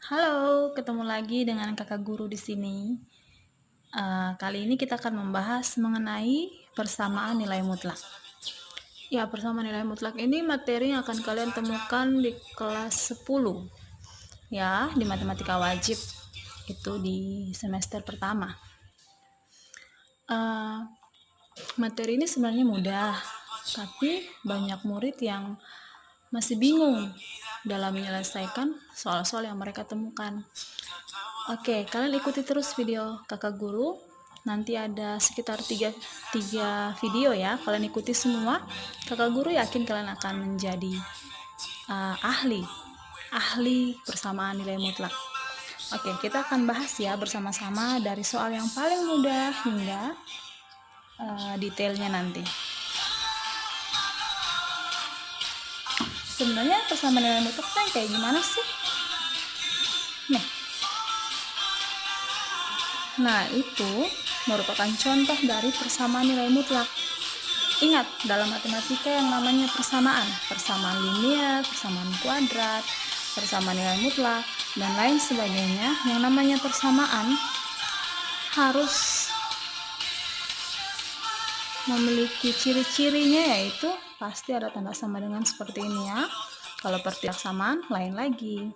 Halo, ketemu lagi dengan kakak guru di sini. Kali ini kita akan membahas mengenai persamaan nilai mutlak. Ya, persamaan nilai mutlak ini materi yang akan kalian temukan di kelas 10. Ya, di matematika wajib. Itu di semester pertama. Materi ini sebenarnya mudah, tapi banyak murid yang masih bingung dalam menyelesaikan soal-soal yang mereka temukan. Oke, kalian ikuti terus video kakak guru. Nanti ada sekitar 3 video ya. Kalian ikuti semua. Kakak guru yakin kalian akan menjadi ahli persamaan nilai mutlak. Oke, kita akan bahas ya bersama-sama dari soal yang paling mudah hingga detailnya nanti. Sebenarnya persamaan nilai mutlak kan kayak gimana sih? Nah, itu merupakan contoh dari persamaan nilai mutlak. Ingat, dalam matematika yang namanya persamaan linear, persamaan kuadrat, persamaan nilai mutlak, dan lain sebagainya, yang namanya persamaan harus memiliki ciri-cirinya, yaitu pasti ada tanda sama dengan seperti ini ya. Kalau persamaan lain lagi.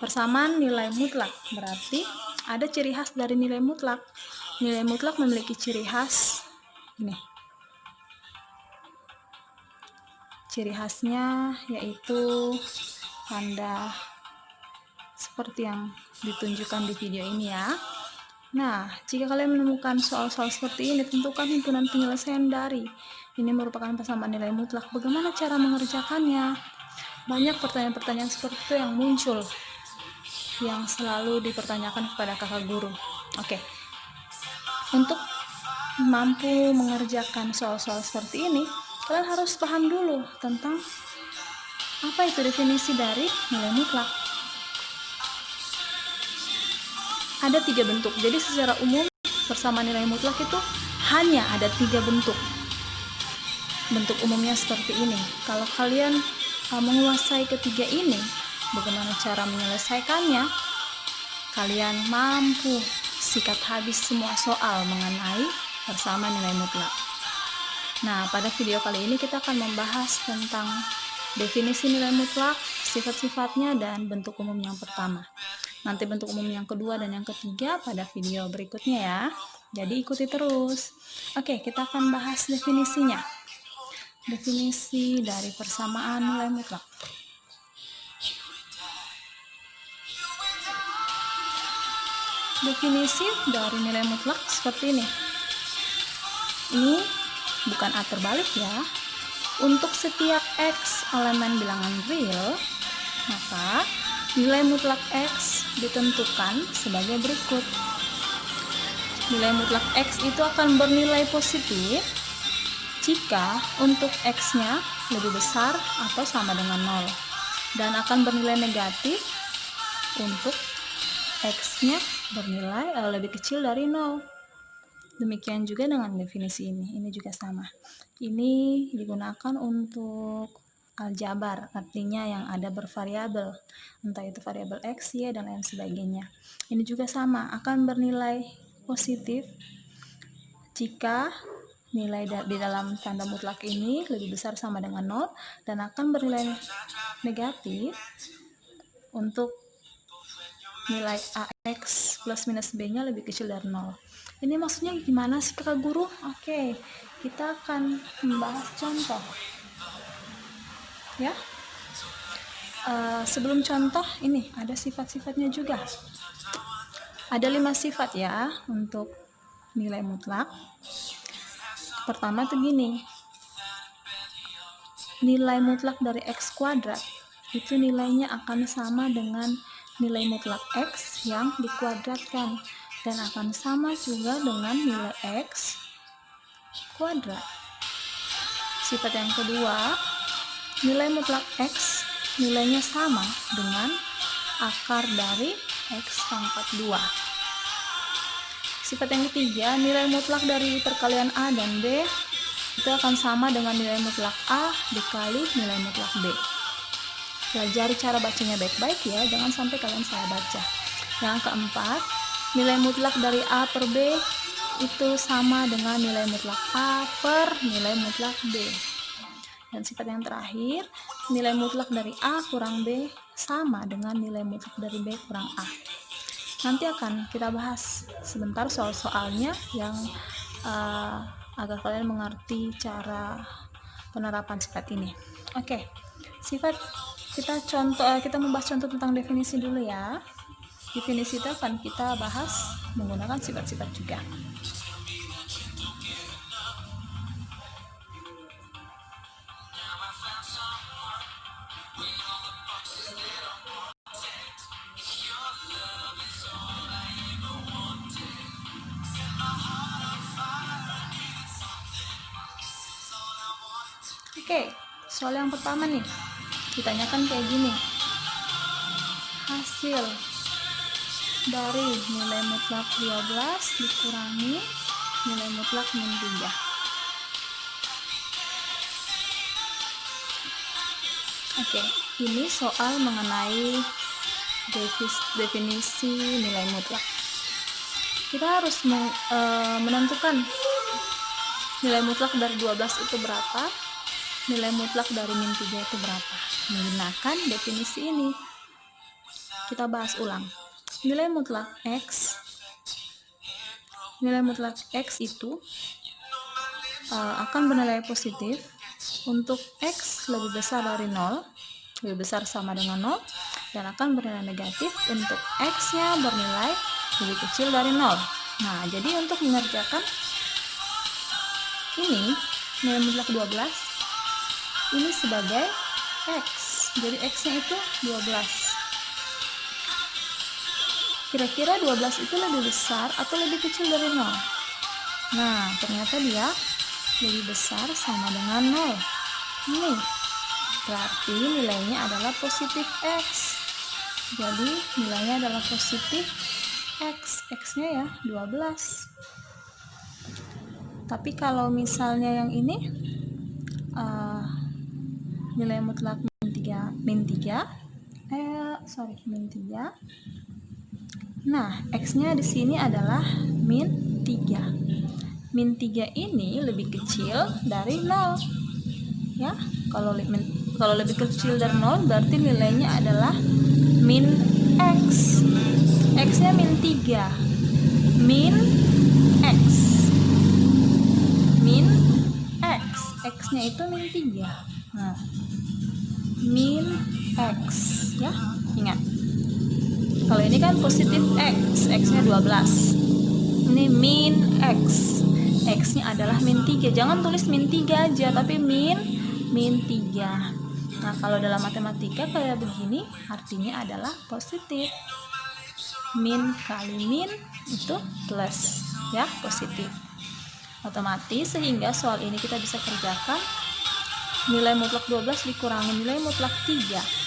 Persamaan nilai mutlak berarti ada ciri khas dari nilai mutlak. Nilai mutlak memiliki ciri khas ini. Ciri khasnya yaitu tanda seperti yang ditunjukkan di video ini ya. Nah, jika kalian menemukan soal-soal seperti ini, tentukan himpunan penyelesaian dari. Ini merupakan persamaan nilai mutlak. Bagaimana cara mengerjakannya? Banyak pertanyaan-pertanyaan seperti itu yang muncul, yang selalu dipertanyakan kepada kakak guru. Oke, untuk mampu mengerjakan soal-soal seperti ini, kalian harus paham dulu tentang apa itu definisi dari nilai mutlak. Ada 3 bentuk. Jadi secara umum persamaan nilai mutlak itu hanya ada 3 bentuk. Bentuk umumnya seperti ini. Kalau kalian menguasai ketiga ini, bagaimana cara menyelesaikannya? Kalian mampu sikat habis semua soal mengenai persamaan nilai mutlak. Nah, pada video kali ini kita akan membahas tentang definisi nilai mutlak, sifat-sifatnya, dan bentuk umum yang pertama. Nanti bentuk umum yang kedua dan yang ketiga pada video berikutnya ya. Jadi ikuti terus. Oke, kita akan bahas definisinya. Definisi dari persamaan nilai mutlak. Definisi dari nilai mutlak seperti ini. Ini bukan A terbalik ya. Untuk setiap X elemen bilangan real, maka nilai mutlak X ditentukan sebagai berikut. Nilai mutlak X itu akan bernilai positif jika untuk X-nya lebih besar atau sama dengan 0, dan akan bernilai negatif untuk X-nya bernilai lebih kecil dari 0. Demikian juga dengan definisi ini. Ini juga sama. Ini digunakan untuk aljabar, artinya yang ada bervariabel, entah itu variabel X, Y, dan lain sebagainya. Ini juga sama, akan bernilai positif jika nilai di dalam tanda mutlak ini lebih besar sama dengan 0, dan akan bernilai negatif untuk nilai AX plus minus B-nya lebih kecil dari 0. Ini maksudnya gimana sih kakak guru? Oke, kita akan membahas contoh ya. Sebelum contoh, ini ada sifat-sifatnya juga. Ada 5 sifat ya untuk nilai mutlak. Pertama tuh gini, nilai mutlak dari X kuadrat itu nilainya akan sama dengan nilai mutlak X yang dikuadratkan, dan akan sama juga dengan nilai X kuadrat. Sifat yang kedua, nilai mutlak X nilainya sama dengan akar dari X pangkat 2. Sifat yang ketiga, nilai mutlak dari perkalian A dan B itu akan sama dengan nilai mutlak A dikali nilai mutlak B. pelajari cara bacanya baik-baik ya, jangan sampai kalian salah baca. Yang keempat, nilai mutlak dari A per B itu sama dengan nilai mutlak A per nilai mutlak B. Dan sifat yang terakhir, nilai mutlak dari A kurang B sama dengan nilai mutlak dari B kurang A. Nanti akan kita bahas sebentar soal-soalnya yang agar kalian mengerti cara penerapan sifat ini. Oke, sifat kita membahas contoh tentang definisi dulu ya. Definisi itu akan kita bahas menggunakan sifat-sifat juga. Oke, soal yang pertama nih, ditanyakan kayak gini. Hasil dari nilai mutlak 12 dikurangi nilai mutlak min 3. Oke, ini soal mengenai definisi nilai mutlak. Kita harus menentukan nilai mutlak dari 12 itu berapa, nilai mutlak dari min 3 itu berapa. Menggunakan definisi ini. Kita bahas ulang. Nilai mutlak X itu akan bernilai positif untuk X lebih besar dari 0, lebih besar sama dengan 0, dan akan bernilai negatif untuk X-nya bernilai lebih kecil dari 0. Nah, jadi untuk mengerjakan ini, nilai mutlak 12 ini sebagai X. Jadi X-nya itu 12. Kira-kira 12 itu lebih besar atau lebih kecil dari 0? Nah, ternyata dia lebih besar sama dengan 0. Nih, berarti nilainya adalah positif X. Jadi, nilainya adalah positif X. X-nya ya 12. Tapi kalau misalnya yang ini, nilai mutlak min 3. Nah, X-nya di sini adalah min 3. Min 3 ini lebih kecil dari 0. Ya, kalau lebih kecil dari 0 berarti nilainya adalah min X. X-nya min 3. Min X. Min X. X-nya itu min 3. Nah, min X ya. Ingat. Kalau ini kan positif X, X-nya 12. Ini min X. X-nya adalah min 3. Jangan tulis min 3 aja, tapi min 3. Nah, kalau dalam matematika kayak begini, artinya adalah positif. Min kali min itu plus, ya, positif. Otomatis sehingga soal ini kita bisa kerjakan nilai mutlak 12 dikurangi nilai mutlak 3.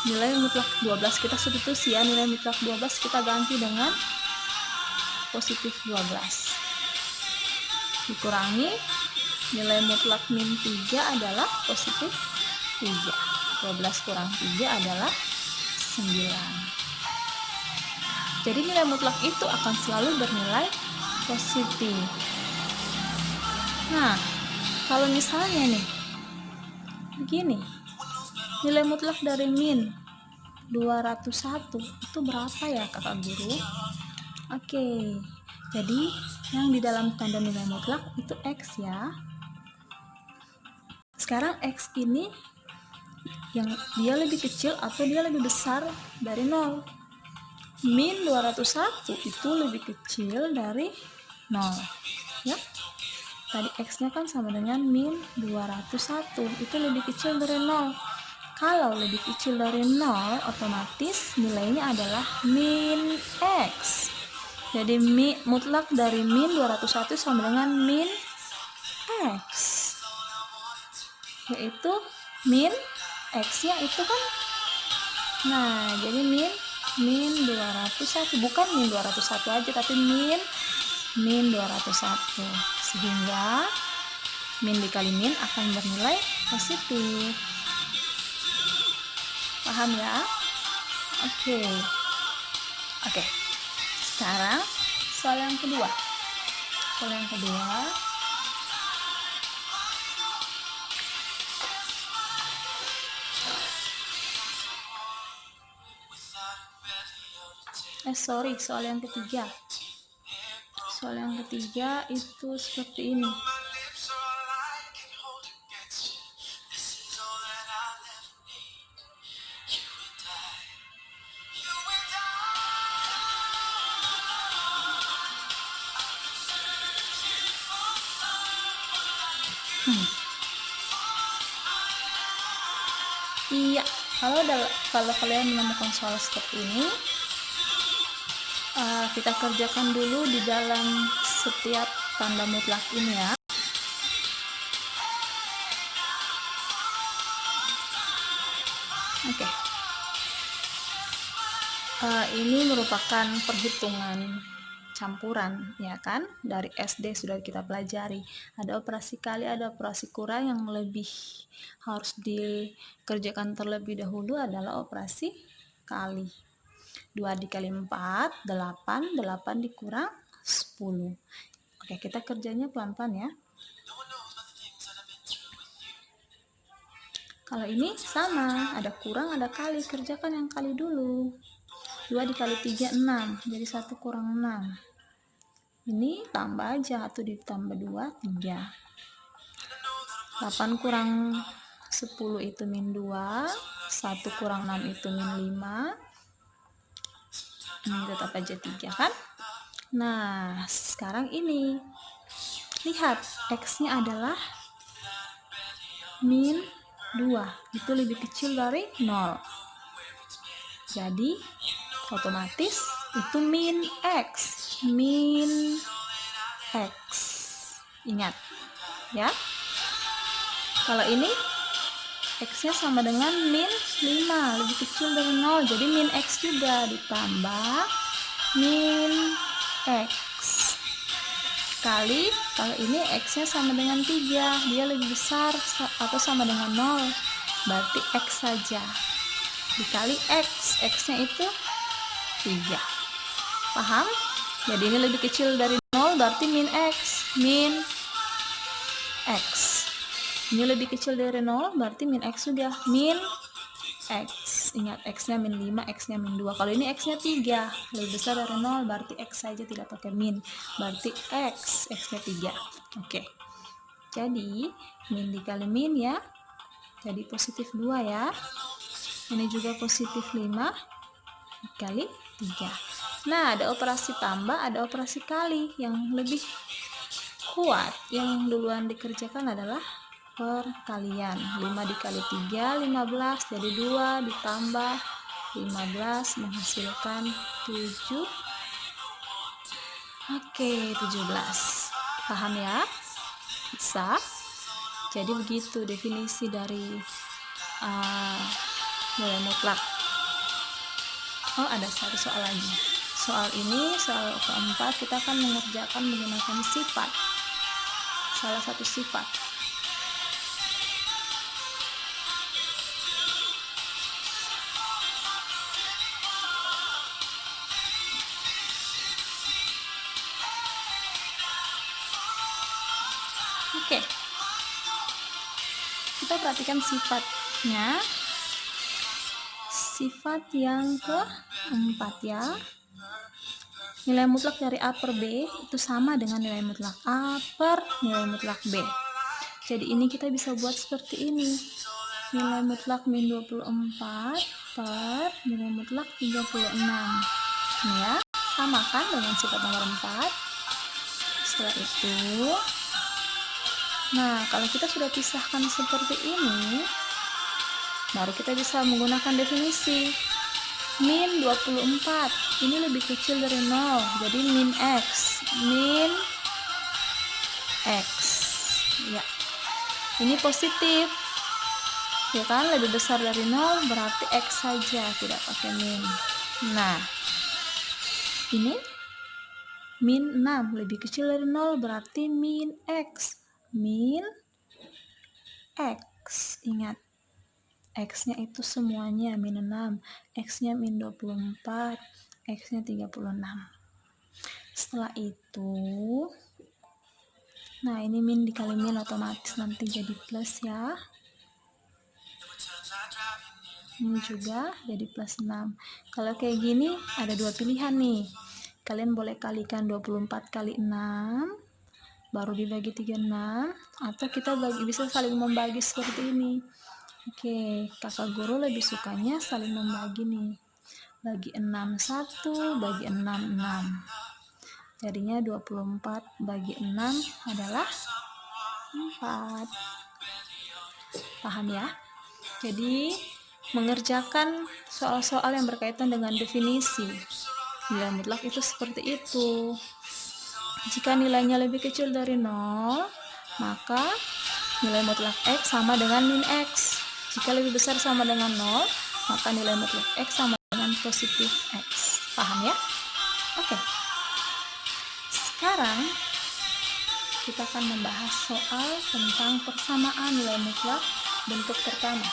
Nilai mutlak 12 kita substitusi ya, nilai mutlak 12 kita ganti dengan positif 12. Dikurangi nilai mutlak min 3 adalah positif 3. 12 kurang 3 adalah 9. Jadi nilai mutlak itu akan selalu bernilai positif. Nah, kalau misalnya nih begini, nilai mutlak dari min 201 itu berapa ya kakak guru? Oke, jadi yang di dalam tanda nilai mutlak itu X ya. Sekarang X ini yang dia lebih kecil atau dia lebih besar dari 0? Min 201 itu lebih kecil dari 0 ya. Tadi X-nya kan sama dengan min 201, itu lebih kecil dari 0. Kalau lebih kecil dari 0, otomatis nilainya adalah min X. Jadi mutlak dari min 201 sama dengan min X, yaitu min X-nya itu kan. Nah, jadi min 201, bukan min 201 aja, tapi min 201. Sehingga min dikali min akan bernilai positif. Paham ya? Oke. Sekarang soal yang kedua. Soal yang ketiga. Soal yang ketiga itu seperti ini. Iya, kalau kalian menemukan soal seperti ini, kita kerjakan dulu di dalam setiap tanda mutlak ini ya. Oke. Ini merupakan perhitungan campuran, ya kan? Dari SD sudah kita pelajari. Ada operasi kali, ada operasi kurang. Yang lebih harus dikerjakan terlebih dahulu adalah operasi kali. 2 dikali 4, 8. 8 dikurang 10. Oke, kita kerjanya pelan-pelan ya. Kalau ini sama, ada kurang, ada kali. Kerjakan yang kali dulu. 2 dikali 3, 6. Jadi 1 kurang 6. Ini tambah aja, 1 ditambah 2, 3. 8 kurang 10 itu min 2. 1 kurang 6 itu min 5. Ini tetap aja 3 kan? Nah, sekarang ini. Lihat, X-nya adalah min 2. Itu lebih kecil dari 0. Jadi, otomatis itu min X. Min X. Ingat, ya. Kalau ini, X-nya sama dengan min 5. Lebih kecil dari 0. Jadi, min X juga ditambah min X. Kali, kalau ini X-nya sama dengan 3. Dia lebih besar atau sama dengan 0. Berarti X saja. Dikali X. X-nya itu 3. Paham? Jadi ini lebih kecil dari 0 berarti min X. Min X. Ini lebih kecil dari 0 berarti min X juga. Min X. Ingat, X-nya min 5, X-nya min 2. Kalau ini X-nya 3. Lebih besar dari 0 berarti X saja, tidak pakai min. Berarti X. X-nya 3. Oke. Jadi, min dikali min ya. Jadi positif 2 ya. Ini juga positif 5 dikali 3. Nah, ada operasi tambah, ada operasi kali. Yang lebih kuat, yang duluan dikerjakan adalah perkalian. 5 dikali 3, 15. Jadi 2 ditambah 15 menghasilkan 7. Oke, 17. Paham ya? Bisa? Jadi begitu definisi dari nilai mutlak. Oh, ada satu soal lagi. Soal ini, soal keempat, kita akan mengerjakan menggunakan sifat. Salah satu sifat. Oke. Kita perhatikan sifatnya. Sifat yang keempat ya. Nilai mutlak dari A per B itu sama dengan nilai mutlak A per nilai mutlak B. Jadi ini kita bisa buat seperti ini. Nilai mutlak min 24 per nilai mutlak 36. Ini ya, sama kan dengan sifat nomor 4. Setelah itu, nah kalau kita sudah pisahkan seperti ini, baru kita bisa menggunakan definisi. Min 24 ini lebih kecil dari 0, jadi min X. Min X ya, ini positif ya kan, lebih besar dari 0 berarti X saja, tidak pakai min. Nah, ini min 6 lebih kecil dari 0 berarti min X. Min X, ingat X-nya itu semuanya min 6, X-nya min 24, X-nya 36. Setelah itu, nah ini min dikali min otomatis nanti jadi plus ya. Ini juga jadi plus 6. Kalau kayak gini ada dua pilihan nih. Kalian boleh kalikan 24 kali 6 baru dibagi 36, atau kita bisa saling membagi seperti ini. Oke, kakak guru lebih sukanya saling membagi nih. Bagi 6 1, bagi 6 6. Jadinya 24 bagi 6 adalah 4. Paham ya? Jadi mengerjakan soal-soal yang berkaitan dengan definisi nilai mutlak itu seperti itu. Jika nilainya lebih kecil dari 0, maka nilai mutlak X sama dengan min X. Jika lebih besar sama dengan 0, maka nilai mutlak X sama dengan positif X. Paham ya? Oke. Sekarang kita akan membahas soal tentang persamaan nilai mutlak bentuk pertama.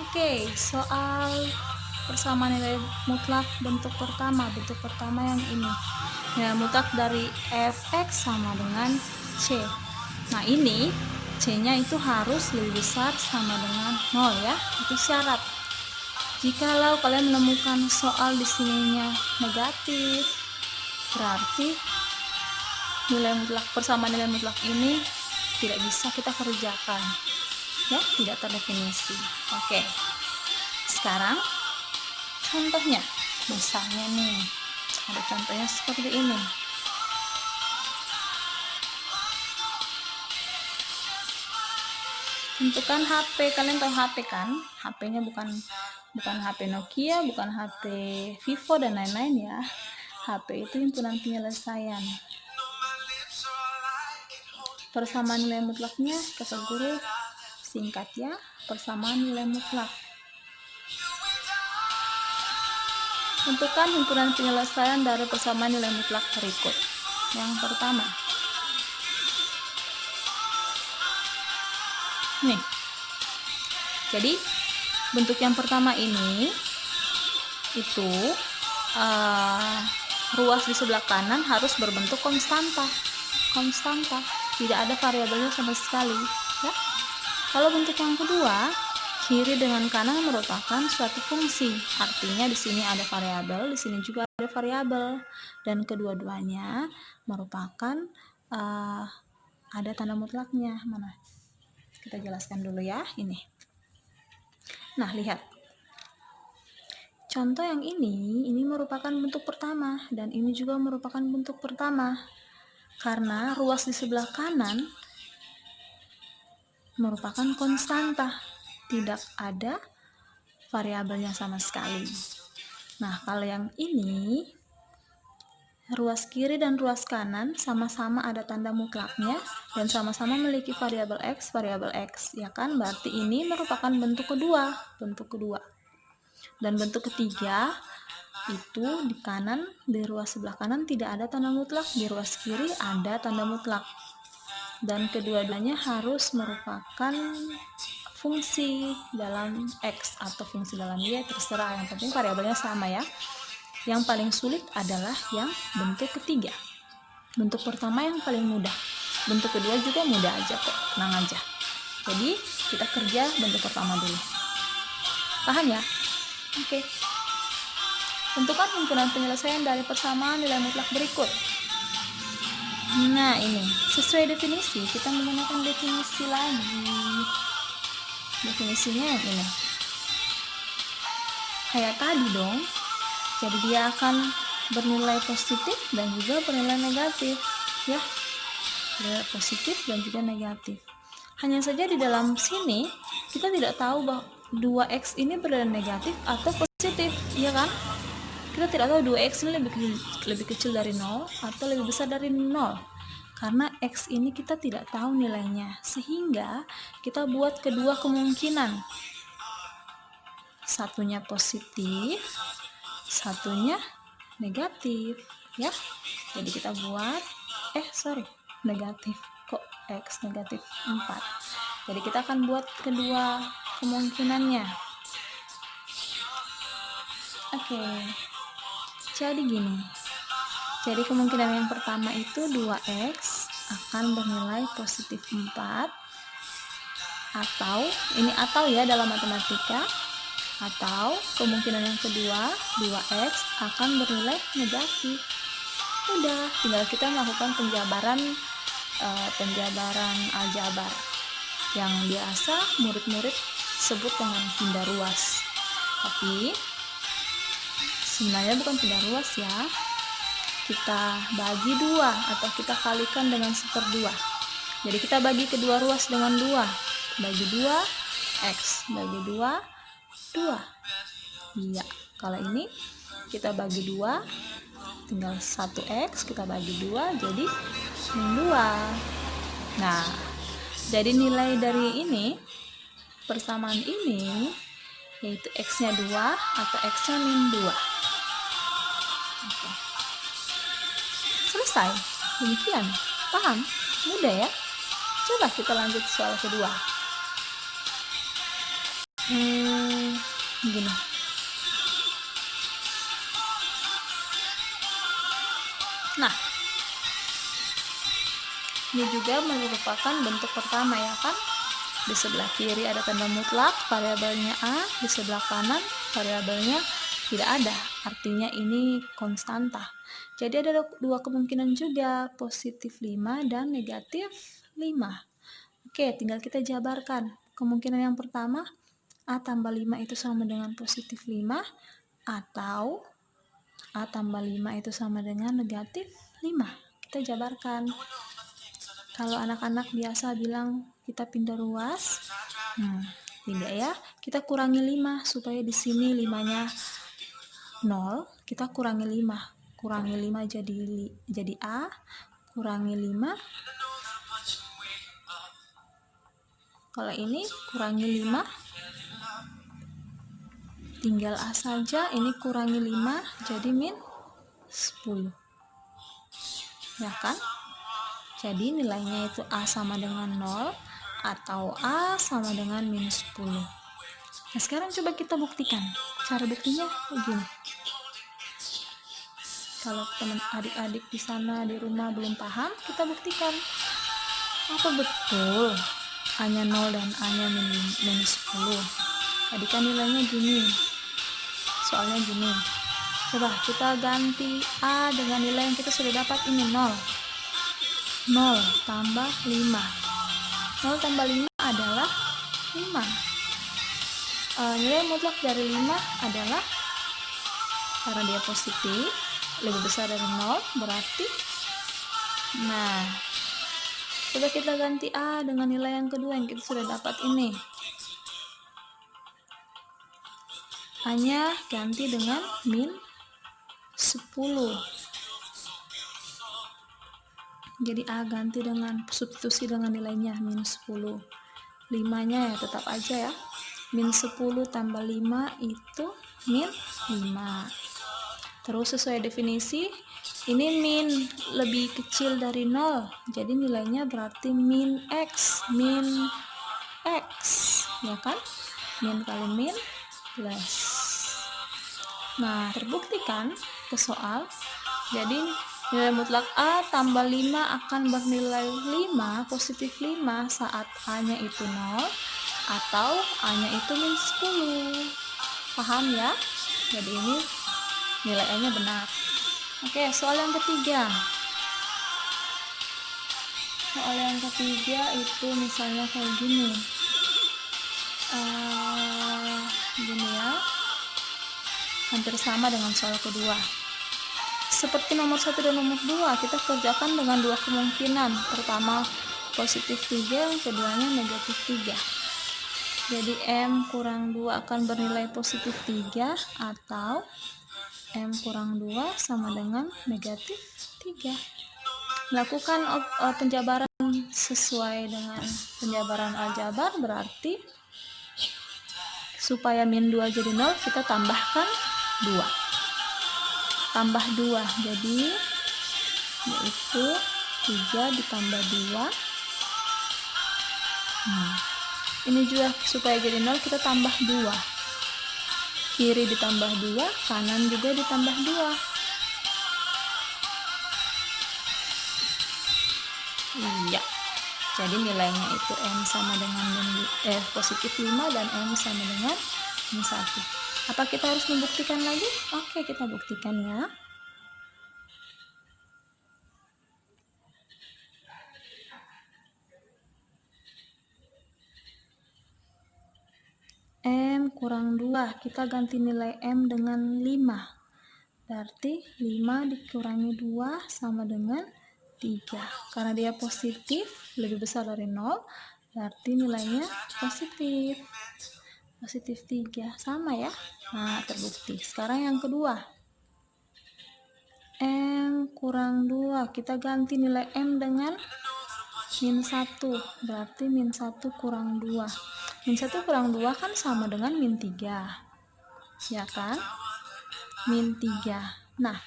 Oke, soal persamaan nilai mutlak bentuk pertama. Bentuk pertama yang ini. Nilai mutlak dari fx sama dengan c. Nah, ini c-nya itu harus lebih besar sama dengan 0 ya. Itu syarat. Jikalau kalian menemukan soal di sininya negatif, berarti persamaan nilai mutlak ini tidak bisa kita kerjakan. Ya, tidak terdefinisi. Oke. Sekarang contohnya, misalnya nih, ada contohnya seperti ini. Tentukan HP, kalian tahu HP kan? HP-nya bukan HP Nokia, bukan HP Vivo dan lain-lain ya. HP itu himpunan penyelesaian. Persamaan nilai mutlaknya kakak guru singkat ya, persamaan nilai mutlak. Tentukan himpunan penyelesaian dari persamaan nilai mutlak berikut. Yang pertama, nih, jadi bentuk yang pertama ini itu ruas di sebelah kanan harus berbentuk konstanta, tidak ada variabelnya sama sekali ya. Kalau bentuk yang kedua, kiri dengan kanan merupakan suatu fungsi, artinya di sini ada variabel, di sini juga ada variabel, dan kedua-duanya merupakan ada tanda mutlaknya. Mana? Kita jelaskan dulu ya, ini. Nah, lihat. Contoh yang ini merupakan bentuk pertama, dan ini juga merupakan bentuk pertama. Karena ruas di sebelah kanan merupakan konstanta, tidak ada variabelnya sama sekali. Nah, kalau yang ini, ruas kiri dan ruas kanan sama-sama ada tanda mutlaknya dan sama-sama memiliki variabel x, ya kan? Berarti ini merupakan bentuk kedua. Dan bentuk ketiga itu di kanan, di ruas sebelah kanan tidak ada tanda mutlak, di ruas kiri ada tanda mutlak. Dan kedua-duanya harus merupakan fungsi dalam X atau fungsi dalam Y, terserah, yang penting variabelnya sama ya. Yang paling sulit adalah yang bentuk ketiga. Bentuk pertama yang paling mudah, bentuk kedua juga mudah aja kok, tenang aja. Jadi kita kerja bentuk pertama dulu. Paham ya? Oke. Tentukan himpunan penyelesaian dari persamaan nilai mutlak berikut. Nah, ini sesuai definisi, kita menggunakan definisi lagi. Definisinya yang ini. Kayak tadi dong. Jadi dia akan bernilai positif dan juga bernilai negatif, ya. Bernilai positif dan juga negatif. Hanya saja di dalam sini kita tidak tahu bahwa 2x ini bernilai negatif atau positif, iya kan? Kita tidak tahu 2x ini lebih kecil dari 0 atau lebih besar dari 0. Karena x ini kita tidak tahu nilainya, sehingga kita buat kedua kemungkinan. Satunya positif, satunya negatif, ya. Jadi kita buat negatif. Kok x negatif 4. Jadi kita akan buat kedua kemungkinannya. Oke. Jadi gini. Jadi kemungkinan yang pertama itu 2x akan bernilai positif 4, atau ini atau ya dalam matematika, atau kemungkinan yang kedua 2x akan bernilai negatif. Udah, tinggal kita melakukan penjabaran aljabar yang biasa murid-murid sebut dengan pindah ruas. Tapi sebenarnya bukan pindah ruas ya. Kita bagi 2 atau kita kalikan dengan 1/2. Jadi kita bagi kedua ruas dengan 2. Bagi 2 x, bagi 2 2. Iya, kalau ini kita bagi 2 tinggal 1x, kita bagi 2 jadi 2. Nah, jadi nilai dari ini, persamaan ini, yaitu x-nya 2 atau x-nya min 2. Oke. Selesai. Demikian. Paham? Mudah ya? Coba kita lanjut soal kedua. Gini. Nah, ini juga merupakan bentuk pertama ya kan? Di sebelah kiri ada tanda mutlak, variabelnya A, di sebelah kanan variabelnya tidak ada, artinya ini konstanta. Jadi ada dua kemungkinan juga, positif 5 dan negatif 5. Oke, tinggal kita jabarkan. Kemungkinan yang pertama, A tambah 5 itu sama dengan positif 5, atau A tambah 5 itu sama dengan negatif 5. Kita jabarkan. Kalau anak-anak biasa bilang kita pindah ruas, tidak ya. Kita kurangi 5 supaya di sini 5-nya 0, kita kurangi 5. Kurangi 5 jadi A, kurangi 5. Kalau ini kurangi 5, tinggal A saja. Ini kurangi 5 jadi min 10. Ya kan? Jadi nilainya itu A sama dengan 0 atau A sama dengan minus 10. Nah, sekarang coba kita buktikan. Cara buktinya begini. Kalau teman adik-adik di sana di rumah belum paham, kita buktikan. Apa betul A-nya 0 dan A-nya minus 10? Tadi kan nilainya gini. Soalnya gini. Coba kita ganti A dengan nilai yang kita sudah dapat ini 0. 0 tambah 5. 0 tambah 5 adalah 5. Nilai mutlak dari 5 adalah, karena dia positif, lebih besar dari 0, berarti, nah, coba kita ganti A dengan nilai yang kedua yang kita sudah dapat ini. A-nya ganti dengan min 10. Jadi A ganti dengan substitusi dengan nilainya min 10. 5-nya ya tetap aja ya. Min 10 tambah 5 itu min 5. Terus sesuai definisi, ini min lebih kecil dari 0. Jadi nilainya berarti min X. Min X. Ya kan? Min kali min plus. Nah, terbuktikan ke soal. Jadi nilai mutlak A tambah 5 akan bernilai 5, positif 5 saat A-nya itu 0 atau A-nya itu min 10. Paham ya? Jadi ini nilai A-nya benar. Oke, soal yang ketiga. Soal yang ketiga itu misalnya kayak gini. Gini ya, hampir sama dengan soal kedua. Seperti nomor 1 dan nomor 2, kita kerjakan dengan dua kemungkinan. Pertama positif 3, yang keduanya negatif 3. Jadi M kurang 2 akan bernilai positif 3, atau M kurang 2 sama dengan negatif 3. Lakukan penjabaran sesuai dengan penjabaran aljabar, berarti supaya min 2 jadi 0, kita tambahkan 2. Tambah 2, jadi yaitu 3 ditambah 2. Ini juga supaya jadi 0, kita tambah 2. Kiri ditambah 2, kanan juga ditambah 2. Iya. Jadi nilainya itu M sama dengan positif 5 dan M sama dengan min 1. Apa kita harus membuktikan lagi? Oke, kita buktikan ya. M kurang 2, kita ganti nilai M dengan 5. Berarti 5 dikurangi 2 sama dengan 3. Karena dia positif, lebih besar dari 0, berarti nilainya positif. Positif 3, sama ya. Nah, terbukti. Sekarang yang kedua. M kurang 2, kita ganti nilai M dengan min 1. Berarti min 1 kurang 2. Min 1 kurang 2 kan sama dengan min 3. Ya kan? Min 3. Nah,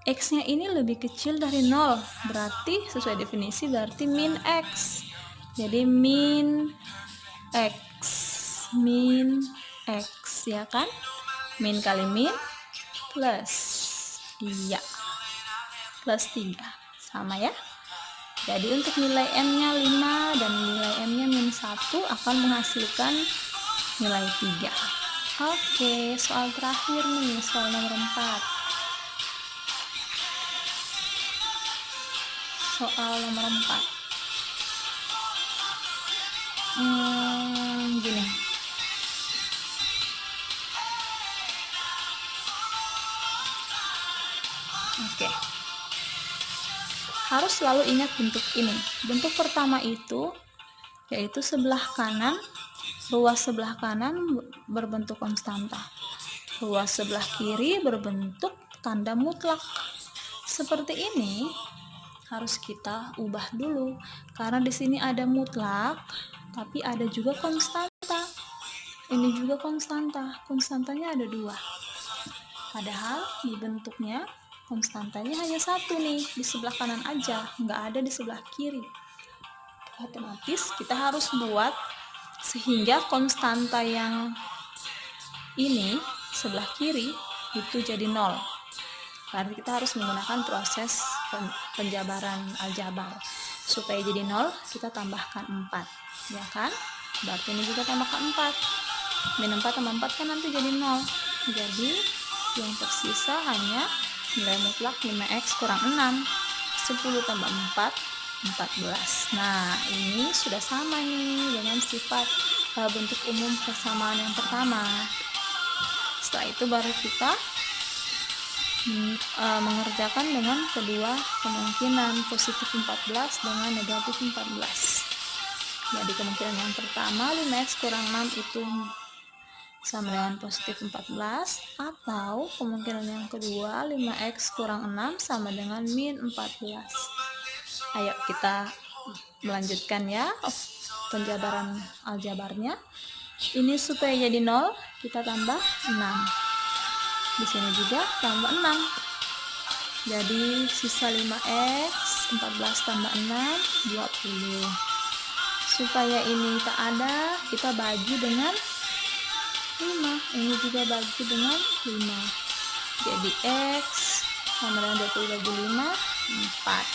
X-nya ini lebih kecil dari 0, berarti sesuai definisi berarti min X. Jadi min X, ya kan? Min kali min plus, iya, plus 3, sama ya. Jadi untuk nilai M-nya 5 dan nilai M-nya min 1 akan menghasilkan nilai 3. Oke, soal terakhir nih, soal nomor 4. Soal nomor 4. Gini. Oke. Harus selalu ingat bentuk ini. Bentuk pertama itu yaitu sebelah kanan, ruas sebelah kanan berbentuk konstanta. Ruas sebelah kiri berbentuk tanda mutlak. Seperti ini harus kita ubah dulu, karena di sini ada mutlak, tapi ada juga konstanta. Ini juga konstanta, konstantanya ada 2. Padahal di bentuknya konstantanya hanya 1 nih, di sebelah kanan aja, nggak ada di sebelah kiri. Otomatis kita harus buat sehingga konstanta yang ini sebelah kiri itu jadi 0. Berarti kita harus menggunakan proses penjabaran aljabar. Supaya jadi 0, kita tambahkan 4, ya kan? Berarti ini juga tambahkan 4. Min 4 tambah 4 kan nanti jadi 0. Jadi yang tersisa hanya nilai mutlak 5X kurang 6. 10 tambah 4, 14. Nah, ini sudah sama nih dengan sifat bentuk umum persamaan yang pertama. Setelah itu baru kita mengerjakan dengan kedua kemungkinan, positif 14 dengan negatif 14. Jadi kemungkinan yang pertama 5X kurang 6 itu sama dengan positif 14, atau kemungkinan yang kedua 5X kurang 6 sama dengan min 14. Ayo kita melanjutkan ya penjabaran aljabarnya. Ini supaya jadi 0, kita tambah 6. Di sini juga tambah 6. Jadi sisa 5X, 14 tambah 6, 20. Supaya ini tak ada, kita bagi dengan 5. Ini juga bagi dengan 5. Jadi X sama dengan 20 bagi 5, 4.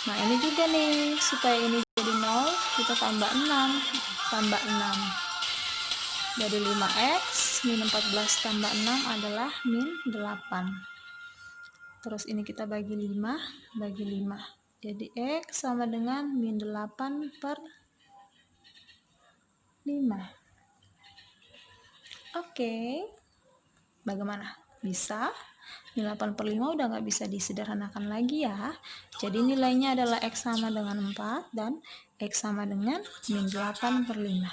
Nah, ini juga nih, supaya ini jadi 0, kita tambah 6. Tambah 6. Jadi 5X min 14 tambah 6 adalah min 8. Terus ini kita bagi 5, bagi 5. Jadi X sama dengan min 8 per Oke, bagaimana? Bisa? Nilai 8/5 udah nggak bisa disederhanakan lagi ya. Jadi nilainya adalah X sama dengan 4 dan X sama dengan min 8/5.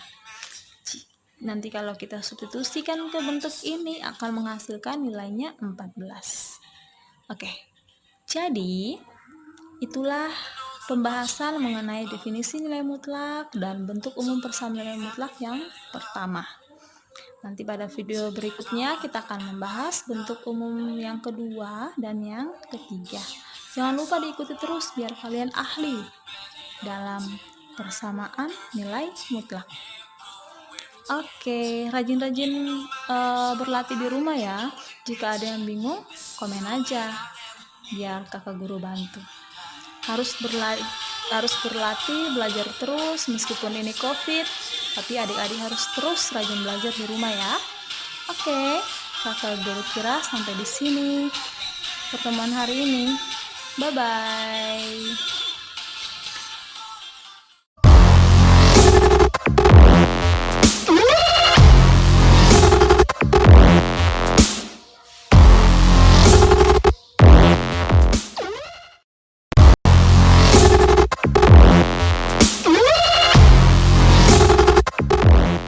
Nanti kalau kita substitusikan ke bentuk ini akan menghasilkan nilainya 14. Oke, jadi itulah pembahasan mengenai definisi nilai mutlak dan bentuk umum persamaan nilai mutlak yang pertama. Nanti pada video berikutnya kita akan membahas bentuk umum yang kedua dan yang ketiga. Jangan lupa diikuti terus biar kalian ahli dalam persamaan nilai mutlak. Oke, rajin-rajin berlatih di rumah ya. Jika ada yang bingung, komen aja biar kakak guru bantu. Harus berlatih, belajar terus meskipun ini COVID, tapi adik-adik harus terus rajin belajar di rumah ya. Oke, kakak guru kira sampai di sini pertemuan hari ini. Bye bye.